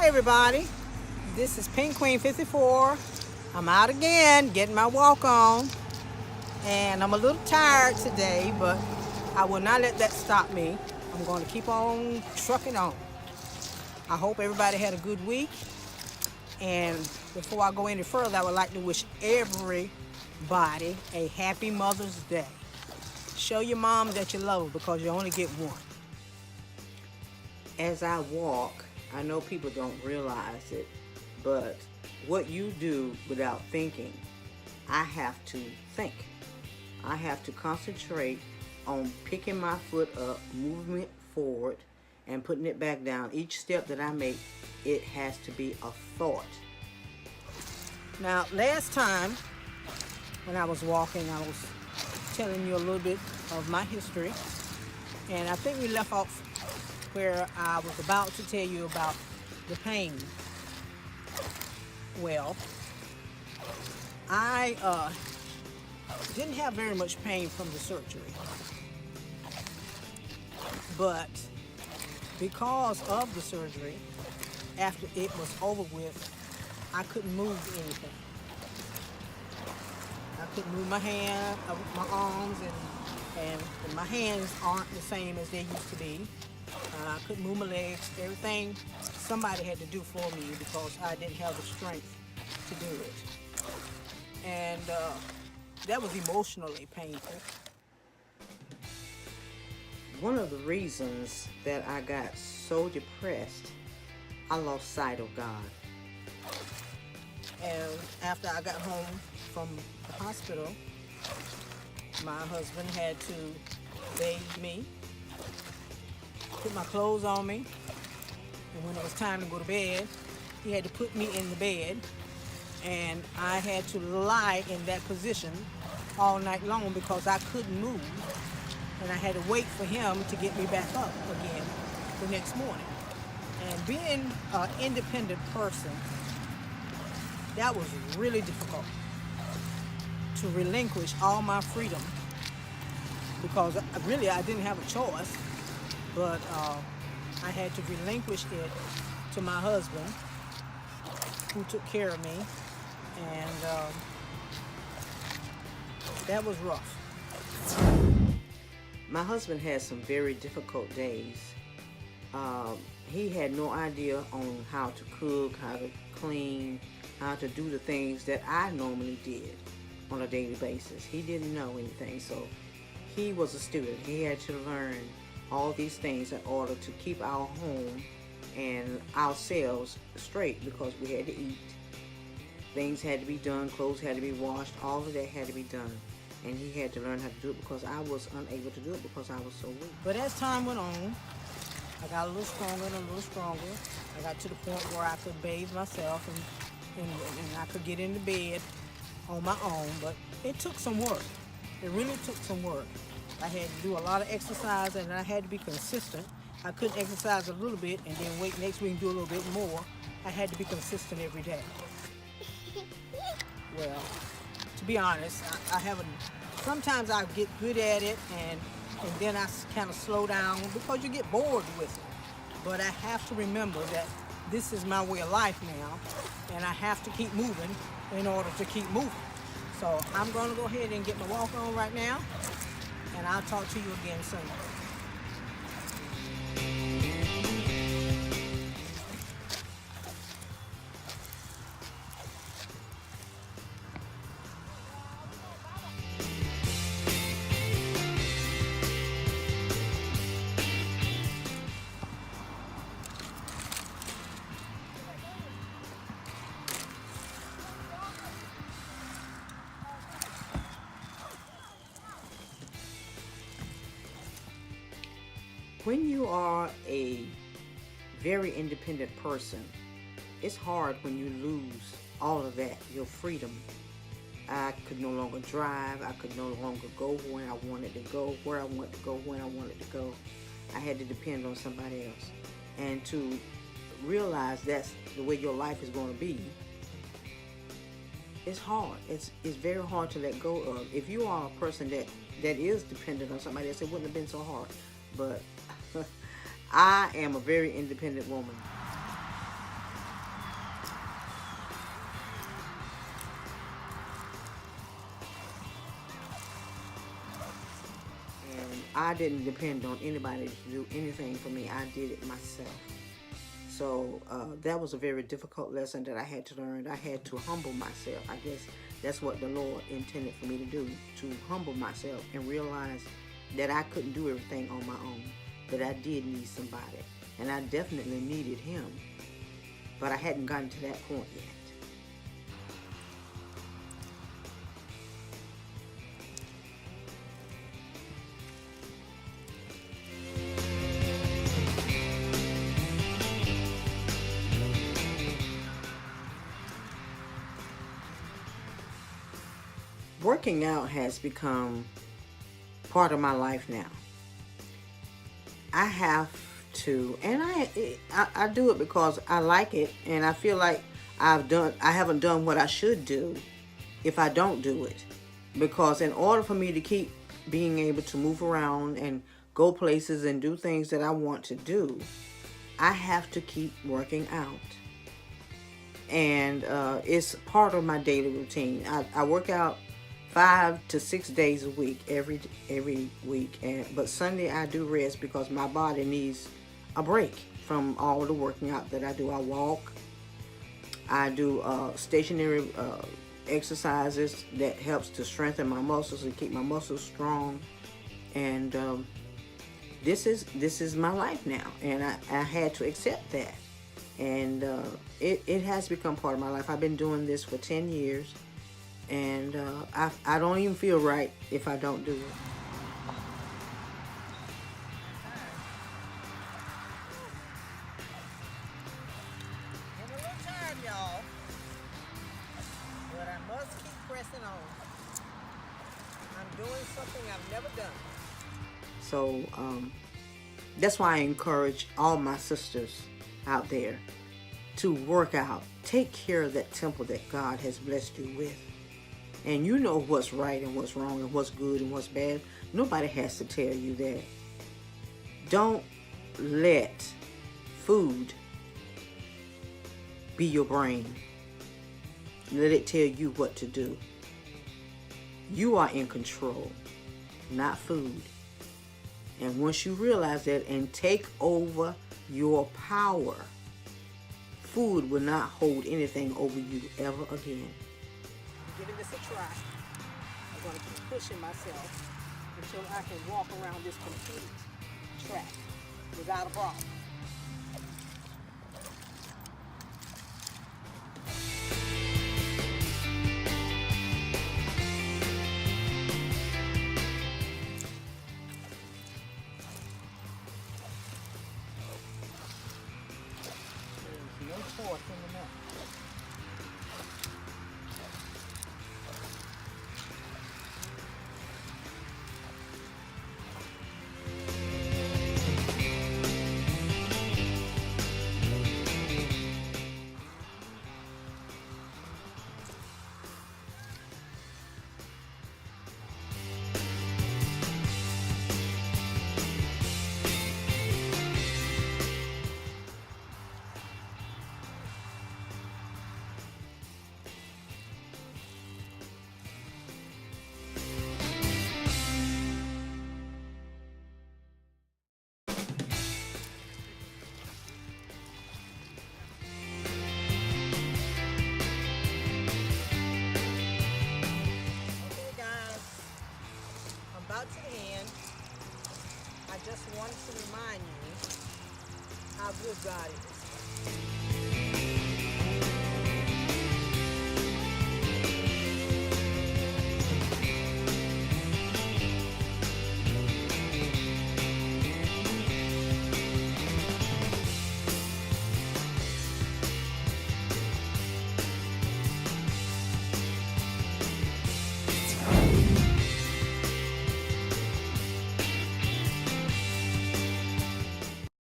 Hi everybody, this is PinkQueen54. I'm out again getting my walk on, and I'm a little tired today, but I will not let that stop me. I'm going to keep on trucking on. I hope everybody had a good week, and before I go any further, I would like to wish everybody a happy Mother's Day. Show your mom that you love her because you only get one. As I walk, I know people don't realize it, but what you do without thinking, I have to think. I have to concentrate on picking my foot up, moving it forward, and putting it back down. Each step that I make, it has to be a thought. Now, last time when I was walking, I was telling you a little bit of my history, and I think we left off where I was about to tell you about the pain. Well, I didn't have very much pain from the surgery, but because of the surgery, after it was over with, I couldn't move anything. I couldn't move my hand, my arms, and my hands aren't the same as they used to be. I couldn't move my legs. Everything somebody had to do for me because I didn't have the strength to do it. And that was emotionally painful. One of the reasons that I got so depressed, I lost sight of God. And after I got home from the hospital, my husband had to bathe me, put my clothes on me, and when it was time to go to bed, he had to put me in the bed, and I had to lie in that position all night long because I couldn't move, and I had to wait for him to get me back up again the next morning. And being an independent person, that was really difficult to relinquish all my freedom because really I didn't have a choice. But I had to relinquish it to my husband, who took care of me, and that was rough. My husband had some very difficult days. He had no idea on how to cook, how to clean, how to do the things that I normally did on a daily basis. He didn't know anything, so he was a student. He had to learn all these things in order to keep our home and ourselves straight because we had to eat. Things had to be done, clothes had to be washed, all of that had to be done. And he had to learn how to do it because I was unable to do it because I was so weak. But as time went on, I got a little stronger and a little stronger. I got to the point where I could bathe myself and I could get into bed on my own, but it took some work. It really took some work. I had to do a lot of exercise and I had to be consistent. I couldn't exercise a little bit and then wait next week and do a little bit more. I had to be consistent every day. Well, to be honest, I haven't, sometimes I get good at it and then I kind of slow down because you get bored with it. But I have to remember that this is my way of life now and I have to keep moving in order to keep moving. So I'm going to go ahead and get my walk on right now, and I'll talk to you again soon. When you are a very independent person, it's hard when you lose all of that, your freedom. I could no longer drive. I could no longer go where I wanted to go, where I wanted to go, when I wanted to go. I had to depend on somebody else. And to realize that's the way your life is going to be, it's hard. It's very hard to let go of. If you are a person that is dependent on somebody else, it wouldn't have been so hard. But I am a very independent woman. I didn't depend on anybody to do anything for me. I did it myself. So that was a very difficult lesson that I had to learn. I had to humble myself. I guess that's what the Lord intended for me to do, to humble myself and realize that I couldn't do everything on my own, that I did need somebody. And I definitely needed him. But I hadn't gotten to that point yet. Working out has become part of my life now. I have to, and I do it because I like it, and I feel like I haven't done what I should do if I don't do it. Because in order for me to keep being able to move around and go places and do things that I want to do, I have to keep working out. And it's part of my daily routine. I work out 5 to 6 days a week, every week, but Sunday I do rest because my body needs a break from all the working out that I do. I walk, I do stationary exercises that helps to strengthen my muscles and keep my muscles strong, and this is my life now, and I had to accept that, and it has become part of my life. I've been doing this for 10 years. And I don't even feel right if I don't do it. I'm a little tired, y'all, but I must keep pressing on. I'm doing something I've never done. So that's why I encourage all my sisters out there to work out. Take care of that temple that God has blessed you with. And you know what's right and what's wrong and what's good and what's bad. Nobody has to tell you that. Don't let food be your brain. Let it tell you what to do. You are in control, not food. And once you realize that and take over your power, food will not hold anything over you ever again. Giving this a try. I'm going to keep pushing myself until I can walk around this complete track without a problem. There's no force in the mouth. About to end, I just wanted to remind you how good God is.